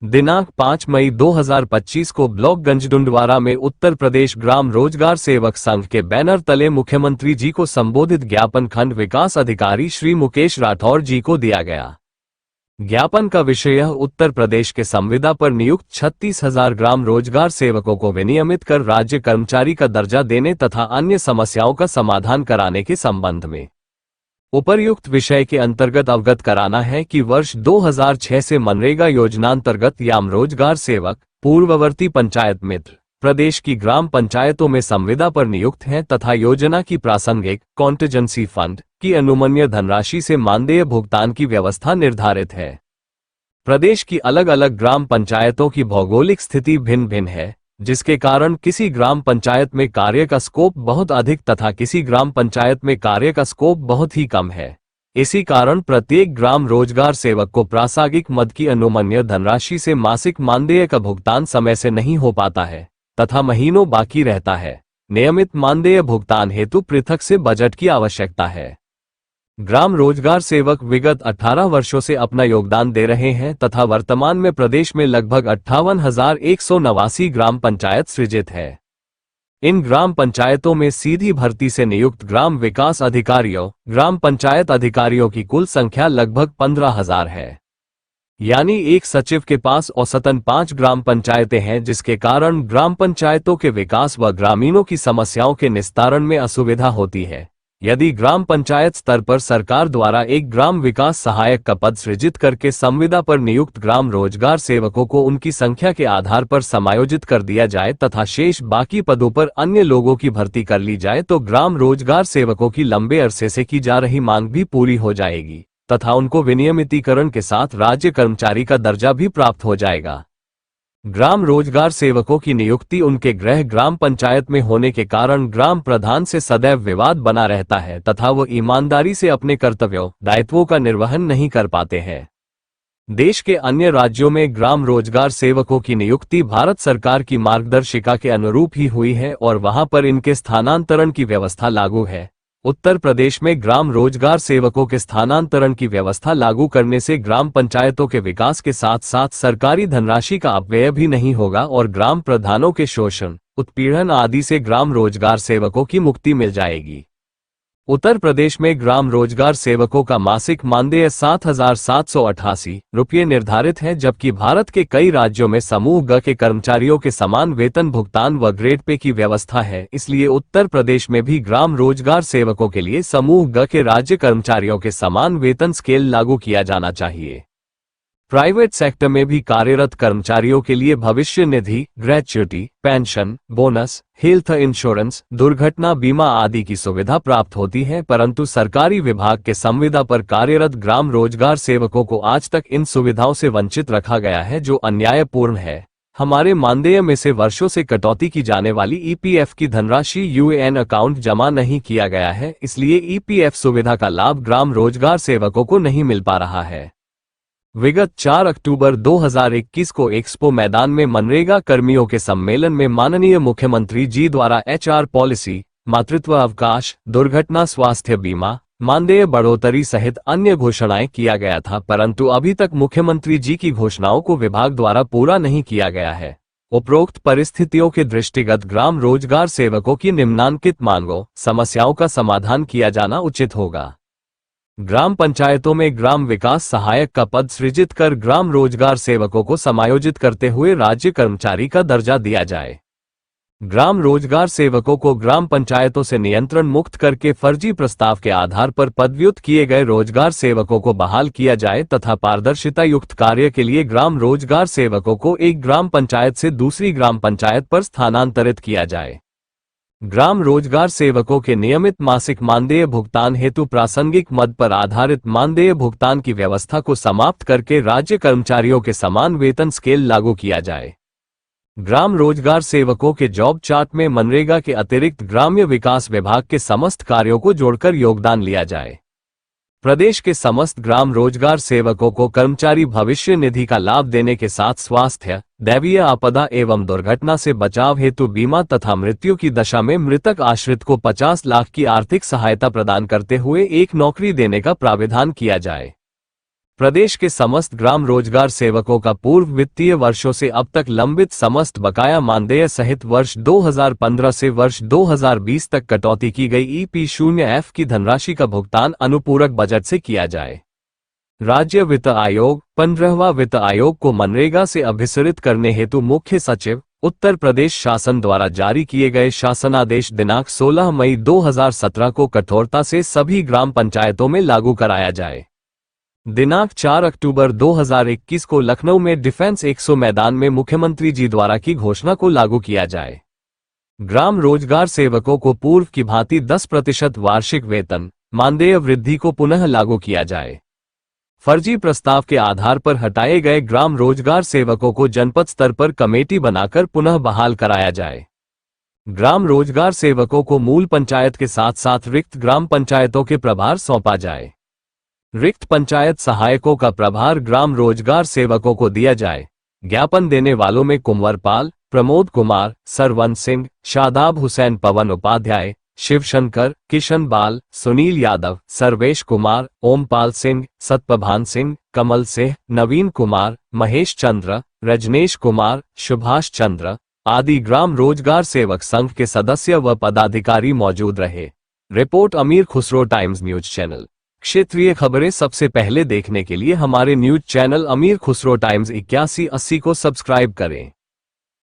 दिनांक 5 मई 2025 को ब्लॉक गंजडुंडवारा में उत्तर प्रदेश ग्राम रोजगार सेवक संघ के बैनर तले मुख्यमंत्री जी को संबोधित ज्ञापन खंड विकास अधिकारी श्री मुकेश राठौर जी को दिया गया। ज्ञापन का विषय उत्तर प्रदेश के संविदा पर नियुक्त 36,000 ग्राम रोजगार सेवकों को विनियमित कर राज्य कर्मचारी का दर्जा देने तथा अन्य समस्याओं का समाधान कराने के संबंध में उपर्युक्त विषय के अंतर्गत अवगत कराना है कि वर्ष 2006 से मनरेगा योजनांतर्गत याम रोजगार सेवक पूर्ववर्ती पंचायत मित्र प्रदेश की ग्राम पंचायतों में संविदा पर नियुक्त हैं तथा योजना की प्रासंगिक कॉन्टिजेंसी फंड की अनुमन्य धनराशि से मानदेय भुगतान की व्यवस्था निर्धारित है। प्रदेश की अलग अलग ग्राम पंचायतों की भौगोलिक स्थिति भिन्न भिन्न है, जिसके कारण किसी ग्राम पंचायत में कार्य का स्कोप बहुत अधिक तथा किसी ग्राम पंचायत में कार्य का स्कोप बहुत ही कम है। इसी कारण प्रत्येक ग्राम रोजगार सेवक को प्रासंगिक मद की अनुमन्य धनराशि से मासिक मानदेय का भुगतान समय से नहीं हो पाता है तथा महीनों बाकी रहता है। नियमित मानदेय भुगतान हेतु पृथक से बजट की आवश्यकता है। ग्राम रोजगार सेवक विगत 18 वर्षों से अपना योगदान दे रहे हैं तथा वर्तमान में प्रदेश में लगभग 58,189 ग्राम पंचायत सृजित है। इन ग्राम पंचायतों में सीधी भर्ती से नियुक्त ग्राम विकास अधिकारियों, ग्राम पंचायत अधिकारियों की कुल संख्या लगभग 15,000 है। यानी एक सचिव के पास औसतन 5 ग्राम पंचायतें हैं, जिसके कारण ग्राम पंचायतों के विकास व ग्रामीणों की समस्याओं के निस्तारण में असुविधा होती है। यदि ग्राम पंचायत स्तर पर सरकार द्वारा एक ग्राम विकास सहायक का पद सृजित करके संविदा पर नियुक्त ग्राम रोजगार सेवकों को उनकी संख्या के आधार पर समायोजित कर दिया जाए तथा शेष बाकी पदों पर अन्य लोगों की भर्ती कर ली जाए तो ग्राम रोजगार सेवकों की लंबे अरसे से की जा रही मांग भी पूरी हो जाएगी तथा उनको विनियमितीकरण के साथ राज्य कर्मचारी का दर्जा भी प्राप्त हो जाएगा। ग्राम रोजगार सेवकों की नियुक्ति उनके गृह ग्राम पंचायत में होने के कारण ग्राम प्रधान से सदैव विवाद बना रहता है तथा वो ईमानदारी से अपने कर्तव्यों दायित्वों का निर्वहन नहीं कर पाते हैं। देश के अन्य राज्यों में ग्राम रोजगार सेवकों की नियुक्ति भारत सरकार की मार्गदर्शिका के अनुरूप ही हुई है और वहां पर इनके स्थानांतरण की व्यवस्था लागू है। उत्तर प्रदेश में ग्राम रोजगार सेवकों के स्थानांतरण की व्यवस्था लागू करने से ग्राम पंचायतों के विकास के साथ साथ सरकारी धनराशि का अपव्यय भी नहीं होगा और ग्राम प्रधानों के शोषण, उत्पीड़न आदि से ग्राम रोजगार सेवकों की मुक्ति मिल जाएगी। उत्तर प्रदेश में ग्राम रोजगार सेवकों का मासिक मानदेय 7,788 रुपये निर्धारित है, जबकि भारत के कई राज्यों में समूह ग के कर्मचारियों के समान वेतन भुगतान व ग्रेड पे की व्यवस्था है। इसलिए उत्तर प्रदेश में भी ग्राम रोजगार सेवकों के लिए समूह ग के राज्य कर्मचारियों के समान वेतन स्केल लागू किया जाना चाहिए। प्राइवेट सेक्टर में भी कार्यरत कर्मचारियों के लिए भविष्य निधि, gratuity, pension, bonus, health insurance, दुर्घटना बीमा आदि की सुविधा प्राप्त होती है, परंतु सरकारी विभाग के संविदा पर कार्यरत ग्राम रोजगार सेवकों को आज तक इन सुविधाओं से वंचित रखा गया है, जो अन्यायपूर्ण है। हमारे मानदेय में से वर्षों से कटौती की जाने वाली ईपीएफ की धनराशि यूएएन अकाउंट जमा नहीं किया गया है, इसलिए ईपीएफ सुविधा का लाभ ग्राम रोजगार सेवकों को नहीं मिल पा रहा है। विगत 4 अक्टूबर 2021 को एक्सपो मैदान में मनरेगा कर्मियों के सम्मेलन में माननीय मुख्यमंत्री जी द्वारा एचआर पॉलिसी, मातृत्व अवकाश, दुर्घटना स्वास्थ्य बीमा, मानदेय बढ़ोतरी सहित अन्य घोषणाएं किया गया था, परंतु अभी तक मुख्यमंत्री जी की घोषणाओं को विभाग द्वारा पूरा नहीं किया गया है। उपरोक्त परिस्थितियों के दृष्टिगत ग्राम रोजगार सेवकों की निम्नांकित मांगों, समस्याओं का समाधान किया जाना उचित होगा। ग्राम पंचायतों में ग्राम विकास सहायक का पद सृजित कर ग्राम रोजगार सेवकों को समायोजित करते हुए राज्य कर्मचारी का दर्जा दिया जाए। ग्राम रोजगार सेवकों को ग्राम पंचायतों से नियंत्रण मुक्त करके फर्जी प्रस्ताव के आधार पर पदव्युत किए गए रोजगार सेवकों को बहाल किया जाए तथा पारदर्शिता युक्त कार्य के लिए ग्राम रोजगार सेवकों को एक ग्राम पंचायत से दूसरी ग्राम पंचायत पर स्थानांतरित किया जाए। ग्राम रोजगार सेवकों के नियमित मासिक मानदेय भुगतान हेतु प्रासंगिक मद पर आधारित मानदेय भुगतान की व्यवस्था को समाप्त करके राज्य कर्मचारियों के समान वेतन स्केल लागू किया जाए। ग्राम रोजगार सेवकों के जॉब चार्ट में मनरेगा के अतिरिक्त ग्राम्य विकास विभाग के समस्त कार्यों को जोड़कर योगदान लिया जाए। प्रदेश के समस्त ग्राम रोजगार सेवकों को कर्मचारी भविष्य निधि का लाभ देने के साथ स्वास्थ्य, दैवीय आपदा एवं दुर्घटना से बचाव हेतु बीमा तथा मृत्यु की दशा में मृतक आश्रित को 50 लाख की आर्थिक सहायता प्रदान करते हुए एक नौकरी देने का प्राविधान किया जाए। प्रदेश के समस्त ग्राम रोजगार सेवकों का पूर्व वित्तीय वर्षों से अब तक लंबित समस्त बकाया मानदेय सहित वर्ष 2015 से वर्ष 2020 तक कटौती की गई EP0F की धनराशि का भुगतान अनुपूरक बजट से किया जाए। राज्य वित्त आयोग 15वां वित्त आयोग को मनरेगा से अभिसरित करने हेतु मुख्य सचिव उत्तर प्रदेश शासन द्वारा जारी किए गए शासनादेश दिनांक 16 मई 2017 को कठोरता से सभी ग्राम पंचायतों में लागू कराया जाए। दिनांक 4 अक्टूबर 2021 को लखनऊ में डिफेंस 100 मैदान में मुख्यमंत्री जी द्वारा की घोषणा को लागू किया जाए। ग्राम रोजगार सेवकों को पूर्व की भांति 10% वार्षिक वेतन मानदेय वृद्धि को पुनः लागू किया जाए। फर्जी प्रस्ताव के आधार पर हटाए गए ग्राम रोजगार सेवकों को जनपद स्तर पर कमेटी बनाकर पुनः बहाल कराया जाए। ग्राम रोजगार सेवकों को मूल पंचायत के साथ साथ रिक्त ग्राम पंचायतों के प्रभार सौंपा जाए। रिक्त पंचायत सहायकों का प्रभार ग्राम रोजगार सेवकों को दिया जाए। ज्ञापन देने वालों में कुंवरपाल, प्रमोद कुमार, सरवन सिंह, शादाब हुसैन, पवन उपाध्याय, शिवशंकर, किशन बाल, सुनील यादव, सर्वेश कुमार, ओमपाल सिंह, सतप्रभान सिंह, कमल सिंह, नवीन कुमार, महेश चंद्र, रजनेश कुमार, सुभाष चंद्र आदि ग्राम रोजगार सेवक संघ के सदस्य व पदाधिकारी मौजूद रहे। रिपोर्ट अमीर खुसरो टाइम्स न्यूज चैनल। क्षेत्रीय खबरें सबसे पहले देखने के लिए हमारे न्यूज चैनल अमीर खुसरो टाइम्स 8180 को सब्सक्राइब करें।